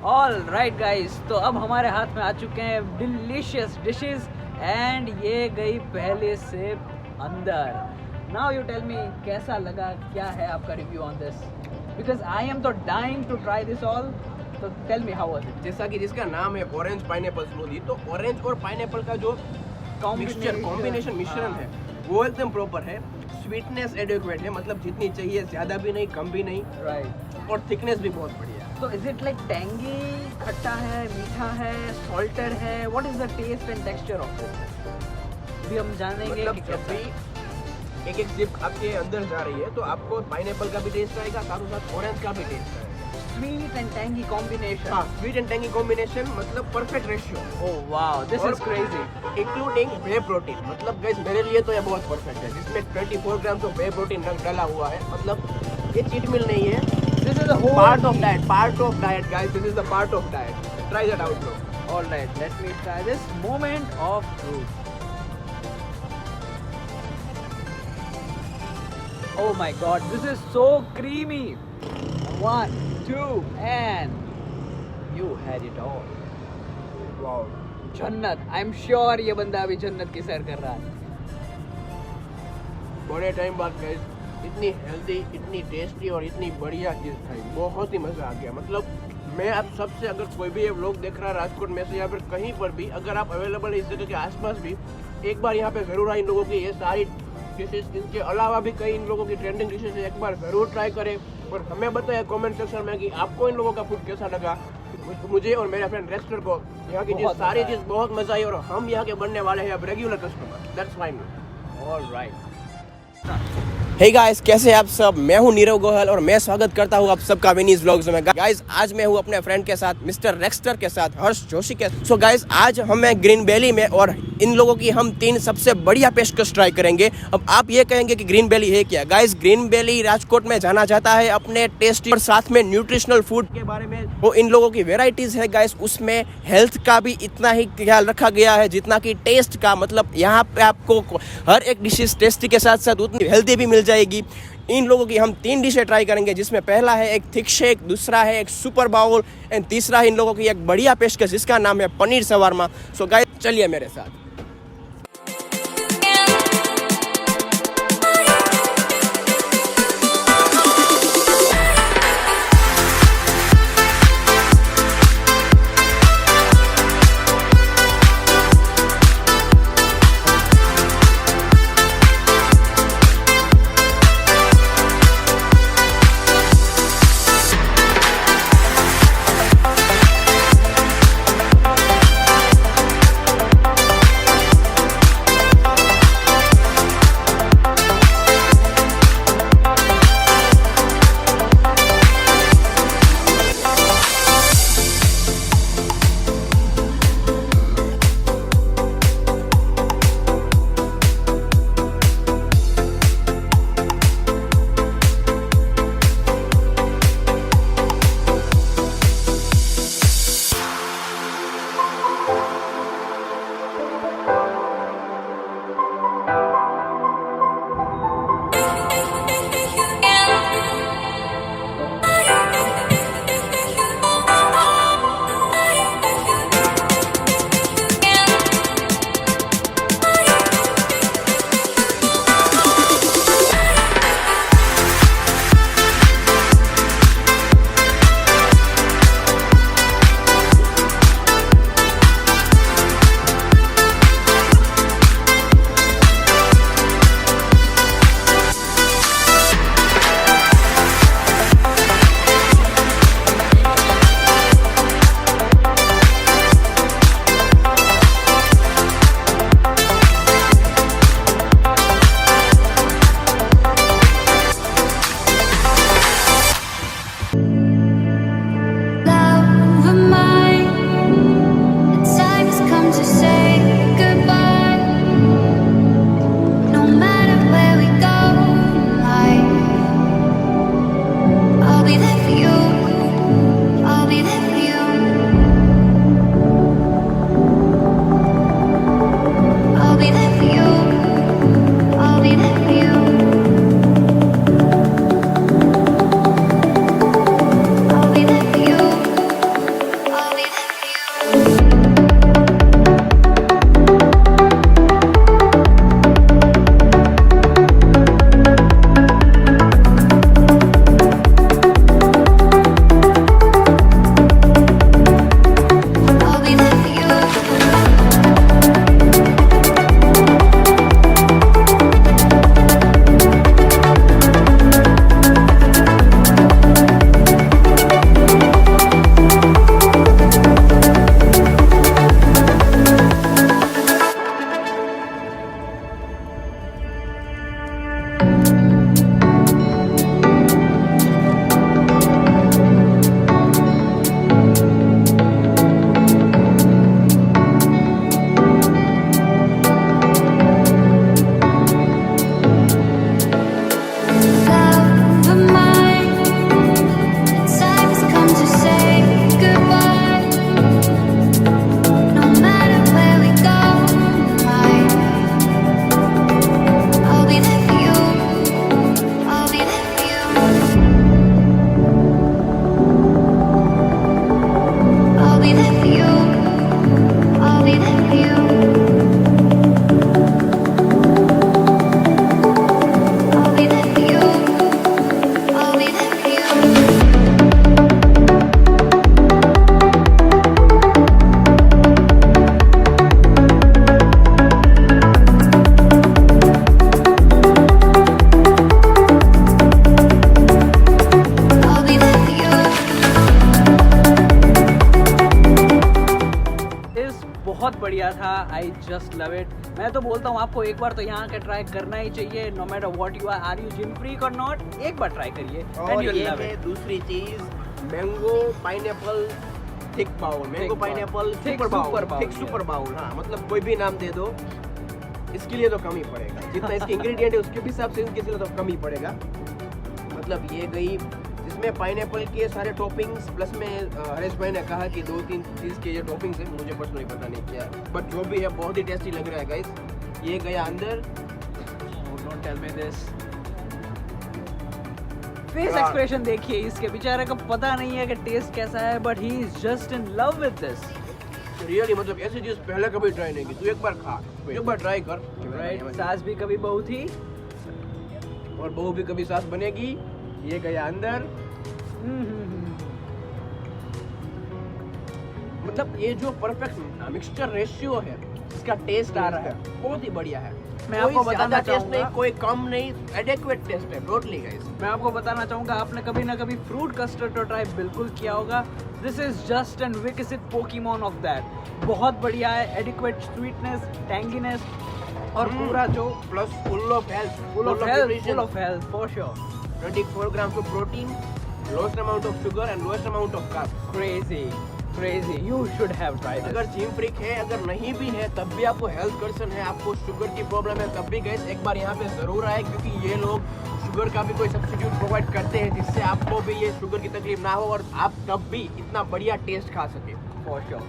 All right guys, तो अब हमारे हाथ में आ चुके हैं डिलीशियस डिशेस एंड ये गई पहले से अंदर. नाउ यू टेल मी कैसा लगा, क्या है आपका review on this, because I am तो dying to try this all. तो tell me how was it. जैसा कि जिसका नाम है ऑरेंज पाइनएप्पल स्मूदी, तो ऑरेंज और पाइनएप्पल का जो कॉम्बिनेशन मिश्रण है वो एकदम प्रॉपर है. स्वीटनेस एडिक्वेट है, मतलब जितनी चाहिए, ज्यादा भी नहीं कम भी नहीं. राइट. और थिकनेस भी बहुत बढ़िया है. तो इज इट लाइक टेंगी, खट्टा है, मीठा है, सॉल्टेड है, what is the taste and texture of it. भी हम जानेंगे मतलब कि जब कैसा भी एक जिप आपके अंदर जा रही है तो आपको पाइनएप्पल का भी टेस्ट आएगा, साथ साथ ऑरेंज का भी टेस्ट आएगा. Sweet and tangy combination. हाँ, स्वीट एंड टेंगी कॉम्बिनेशन, मतलब perfect ratio. Oh wow, this is crazy. Including way protein. मतलब गाइस मेरे लिए तो ये बहुत परफेक्ट है, जिसमें 24 ग्राम ऑफ वे प्रोटीन डाला हुआ है. मतलब ये चीट मिल नहीं है, this is a whole part of diet guys. This is the part of diet. Try that out bro. Alright, let me try this moment of truth. Oh my god, this is so creamy. 1, 2 and you had it all. Wow, जन्नत. I am sure ये बंदा अभी जन्नत की सैर कर रहा है. बड़े टाइम बाद गाइस इतनी हेल्दी, इतनी टेस्टी और इतनी बढ़िया चीज़ खाई. बहुत ही मज़ा आ गया. मतलब मैं आप सबसे, अगर कोई भी ये व्लॉग देख रहा है राजकोट में से या फिर कहीं पर भी, अगर आप अवेलेबल है इस जगह के आसपास भी, एक बार यहाँ पे ज़रूर आए. इन लोगों की ये सारी डिशेज, इनके अलावा भी कई इन लोगों की ट्रेंडिंग डिशेज है, एक बार ज़रूर ट्राई करें. और हमें बताएं कमेंट सेक्शन में कि आपको इन लोगों का फूड कैसा लगा. मुझे और मेरे फ्रेंड रेस्टर को यहाँ की बहुत सारी मज़ा चीज़ बहुत मज़ा आई और हम यहाँ के बनने वाले हैं अब regular customer. That's fine. Alright. Hey guys, कैसे हैं आप सब. मैं हूं नीरव गोयल और मैं स्वागत करता हूं आप सबका विनीज व्लॉग्स में. गाइस आज मैं हूं अपने फ्रेंड के साथ, मिस्टर रेक्स्टर के साथ, हर्ष जोशी के. सो गाइस आज हम हैं ग्रीन वैली में और इन लोगों की हम 3 सबसे बढ़िया पेशकश ट्राई करेंगे. अब आप ये कहेंगे कि ग्रीन वैली है क्या. गाइस ग्रीन वैली राजकोट में जाना जाता है अपने टेस्टी और साथ में न्यूट्रिशनल फूड के बारे में. वो इन लोगों की वेराइटीज है गाइस, उसमें हेल्थ का भी इतना ही ख्याल रखा गया है जितना कि टेस्ट का. मतलब यहाँ पे आपको हर एक डिशेज टेस्टी के साथ साथ उतनी हेल्दी भी मिल जाएगी. इन लोगों की हम 3 डिशें ट्राई करेंगे, जिसमें पहला है एक थिक शेक, दूसरा है एक सुपर बाउल एंड तीसरा है इन लोगों की एक बढ़िया पेशकश जिसका नाम है पनीर शवारमा. सो गाइस चलिए मेरे साथ. बहुत बढ़िया था, आई जस्ट लव इट। मैं तो बोलता हूँ आपको एक बार तो यहाँ के ट्राई करना ही चाहिए, no matter what you are you gym freak और नॉट, एक बार ट्राई करिए एंड यू लव इट। दूसरी चीज mango pineapple thick bowl, mango pineapple super bowl. हाँ मतलब कोई भी नाम दे दो, इसके लिए तो कम ही पड़ेगा, जितना इसके इंग्रेडिएंट है उसके भी हिसाब से इनके लिए तो कम ही पड़ेगा। मतलब ये गई जिसमें पाइनएप्पल के सारे टॉपिंग्स, प्लस में हरेश भाई ने कहा कि 2-3 चीज़ के ये टॉपिंग्स हैं, मुझे पर्सनली पता नहीं क्या है, बट जो भी है बहुत ही टेस्टी लग रहा है गाइस। ये गया अंदर, don't tell me this. Face expression देखिए इसके, बेचारे को पता नहीं है कि टेस्ट कैसा है, but he is just in love with this. Really मतलब ऐसी चीज़ पहले कभी ट्राई नहीं की, तू एक बार खा, एक बार ट्राई कर। राइट, सास भी कभी बहू थी और बहू भी कभी सास बनेगी। ये गया अंदर। मतलब ये जो परफेक्ट मिक्सचर रेशियो है, इसका टेस्ट आ रहा है, बहुत ही बढ़िया है। मैं आपको बताना टेस्ट नहीं, चाहूँगा, कोई कम नहीं, एडेक्वेट टेस्ट है टोटली गाइस। मैं आपको बताना चाहूँगा, आपने कभी ना कभी फ्रूट कस्टर्ड तो ट्राई बिल्कुल किया होगा। दिस इज जस्ट एन विकसित पोकेमॉन ऑफ दैट। बहुत बढ़िया है, एडिक्वेट स्वीटनेस, टैंगीनेस और पूरा जो plus full of health for sure. 24 grams of protein, lowest amount of sugar and lowest amount of carbs. Crazy, you should have tried this. अगर gym freak है, अगर नहीं भी है, तब भी आपको हेल्थ कंसर्न है, आपको शुगर की प्रॉब्लम है, तब भी गाइस एक बार यहाँ पे जरूर आए, क्योंकि ये लोग शुगर का भी कोई सब्स्टिट्यूट प्रोवाइड करते हैं, जिससे आपको भी ये शुगर की तकलीफ ना हो और आप तब भी इतना बढ़िया टेस्ट खा सके। For sure.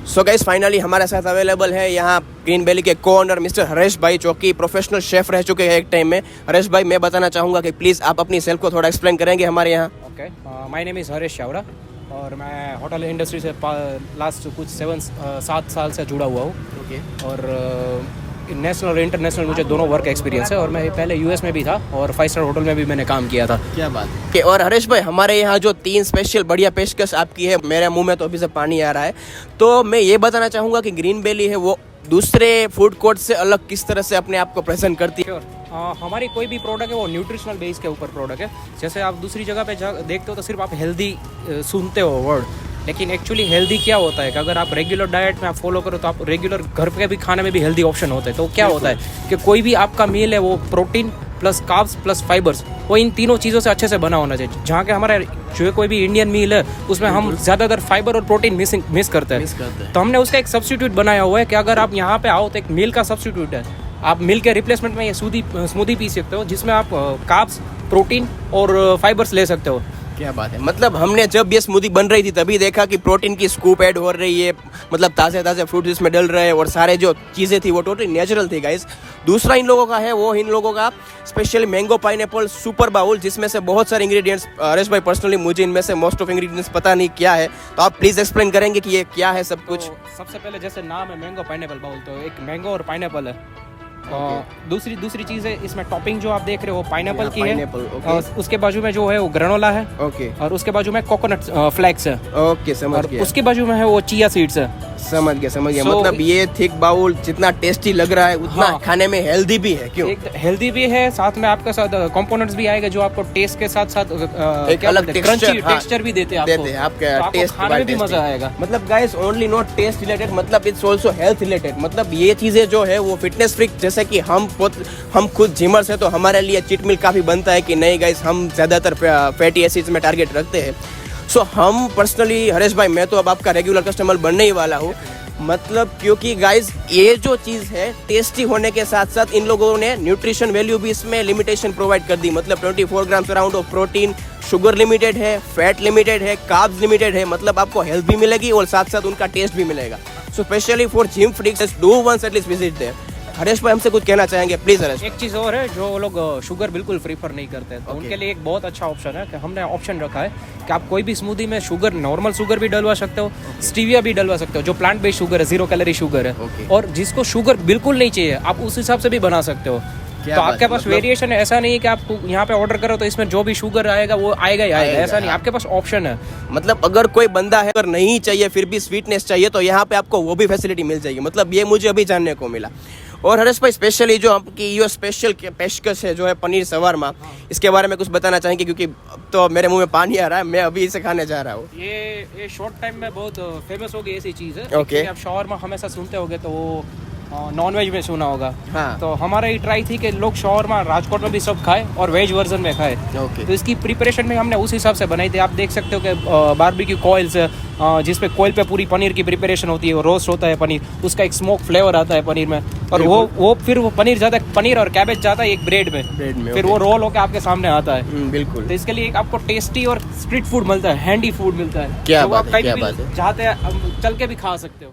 So guys finally हमारे साथ अवेलेबल है यहाँ ग्रीन वैली के को-ओनर मिस्टर हरेश भाई, जो कि प्रोफेशनल शेफ रह चुके हैं एक टाइम में। हरेश भाई, मैं बताना चाहूँगा कि प्लीज़ आप अपनी सेल्फ को थोड़ा एक्सप्लेन करेंगे हमारे यहाँ। Okay, my name is Haresh Chavda और मैं होटल इंडस्ट्री से लास्ट कुछ 7 साल से जुड़ा हुआ हूँ। ओके। और नेशनल और इंटरनेशनल मुझे दोनों वर्क एक्सपीरियंस है, और मैं पहले यूएस में भी था और 5 स्टार होटल में भी मैंने काम किया था। क्या बात है। और हरेश भाई, हमारे यहाँ जो 3 स्पेशल बढ़िया पेशकश आपकी है, मेरे मुंह में तो अभी से पानी आ रहा है, तो मैं ये बताना चाहूँगा कि ग्रीन वैली है वो दूसरे फूड कोर्ट से अलग किस तरह से अपने आप को प्रेजेंट करती है। हमारी कोई भी प्रोडक्ट है वो न्यूट्रिशनल बेस के ऊपर प्रोडक्ट है। जैसे आप दूसरी जगह पे देखते हो तो सिर्फ आप हेल्दी सुनते हो वर्ड, लेकिन एक्चुअली हेल्दी क्या होता है कि अगर आप रेगुलर डाइट में आप फॉलो करो तो आप रेगुलर घर पे भी खाने में भी हेल्दी ऑप्शन होते हैं। तो क्या होता है कि कोई भी आपका मील है वो protein plus carbs plus fibres, वो इन तीनों चीज़ों से अच्छे से बना होना चाहिए। जहाँ के हमारा जो कोई भी इंडियन मील है उसमें हम ज़्यादातर फाइबर और प्रोटीन मिस करते हैं। तो हमने उसका एक सब्स्टिट्यूट बनाया हुआ है कि अगर आप यहाँ पे आओ तो एक मील का सब्स्टिट्यूट है, आप मील के रिप्लेसमेंट में ये स्मूदी पी सकते हो, जिसमें आप कार्ब्स, प्रोटीन और फाइबर्स ले सकते हो। क्या बात है। मतलब हमने जब ये स्मूदी बन रही थी तभी देखा कि प्रोटीन की स्कूप ऐड हो रही है, मतलब ताज़े ताज़े फ्रूट इसमें डल रहे हैं और सारे जो चीज़ें थी वो टोटली नेचुरल थी गाइस। दूसरा इन लोगों का है वो इन लोगों का specially mango pineapple super bowl, जिसमें से बहुत सारे इंग्रेडिएंट्स, हरेश भाई पर्सनली मुझे इनमें से मोस्ट ऑफ इंग्रेडिएंट्स पता नहीं क्या है, तो आप प्लीज़ एक्सप्लेन करेंगे कि ये क्या है सब कुछ। तो सबसे पहले जैसे नाम है मैंगो पाइनएप्पल बाउल, तो एक मैंगो और पाइनएप्पल है। दूसरी चीज़ है इसमें टॉपिंग जो आप देख रहे हो पाइनएप्पल की है। उसके बाजू में जो है वो ग्रेनोला है। ओके। और उसके बाजू में कोकोनट फ्लेक्स है। ओके, समझ गया। उसके बाजू में है वो चिया सीड्स है। समझ गया। मतलब ये थिक बाउल जितना टेस्टी लग रहा है उतना खाने में हेल्दी भी है। क्यों? हेल्दी भी है, साथ में आपके साथ कंपोनेंट्स भी आएगा जो आपको टेस्ट के साथ साथ एक अलग टेक्सचर भी देते हैं आपके टेस्ट खाने में भी मजा आएगा। मतलब guys only not taste related, मतलब इट्स आल्सो हेल्थ रिलेटेड। मतलब ये चीजें जो है वो फिटनेस फ्रीक, जैसे कि हम खुद जिमर्स है तो हमारे लिए चीट मील काफी बनता है कि नहीं गाइस, हम ज्यादातर फैटी एसिड्स में टारगेट रखते हैं। सो हम पर्सनली, हरेश भाई मैं तो अब आपका रेगुलर कस्टमर बनने ही वाला हूँ, मतलब क्योंकि गाइस ये जो चीज़ है टेस्टी होने के साथ साथ इन लोगों ने न्यूट्रिशन वैल्यू भी इसमें लिमिटेशन प्रोवाइड कर दी। मतलब 24 grams around of protein, sugar limited है, फैट लिमिटेड है, कार्ब्स लिमिटेड है, मतलब आपको हेल्थ भी मिलेगी और साथ साथ उनका टेस्ट भी मिलेगा। So specially for gym freaks, do once at least visit there. Haresh भाई हमसे कुछ कहना चाहेंगे प्लीज? हरेश, एक चीज़ और है, जो लोग शुगर बिल्कुल प्रीफर नहीं करते तो उनके लिए एक बहुत अच्छा ऑप्शन है कि हमने ऑप्शन रखा है कि आप कोई भी स्मूदी में शुगर, नॉर्मल शुगर भी डलवा सकते हो, स्टीविया भी डलवा सकते हो, जो प्लांट बेस्ड शुगर है, 0 कैलोरी शुगर है। और जिसको शुगर बिल्कुल नहीं चाहिए आप उस हिसाब से भी बना सकते हो। तो आपके पास वेरिएशन है, ऐसा नहीं है कि आप यहाँ पे ऑर्डर करो तो इसमें जो भी शुगर आएगा वो आएगा ही आएगा, ऐसा नहीं, आपके पास ऑप्शन है। मतलब अगर कोई बंदा है अगर नहीं चाहिए फिर भी स्वीटनेस चाहिए तो यहाँ पे आपको वो भी फैसिलिटी मिल जाएगी। मतलब ये मुझे अभी जानने को मिला। और हरेश भाई स्पेशली जो आपकी ये स्पेशल पेशकश है जो है पनीर शवरमा, इसके बारे में कुछ बताना चाहेंगे, क्योंकि अब तो मेरे मुंह में पानी आ रहा है, मैं अभी इसे खाने जा रहा हूँ। ये शॉर्ट टाइम में बहुत फेमस हो गई ऐसी चीज़ है। Okay. Actually, आप शॉर्मा हमेशा सुनते होगे तो वो नॉन वेज में सुना होगा। हाँ। तो हमारा ये ट्राई थी कि लोग शॉर्मा राजकोट में भी सब खाए और वेज वर्जन में खाए। Okay. तो इसकी प्रिपरेशन में हमने उस हिसाब से बनाई थी। आप देख सकते हो कि बारबेक्यू कॉइल्स जिस पे कोयल पे पूरी पनीर की प्रिपरेशन होती है, वो रोस्ट होता है पनीर, उसका एक स्मोक फ्लेवर आता है पनीर में, और वो फिर वो पनीर और कैबेज जाता है एक ब्रेड में, okay. फिर वो रोल होकर आपके सामने आता है। बिल्कुल। तो इसके लिए एक आपको टेस्टी और स्ट्रीट फूड मिलता है, हैंडी फूड मिलता है। क्या तो वो बात आप है, कहीं क्या बात भी है। चाहते हैं चल के भी खा सकते हो।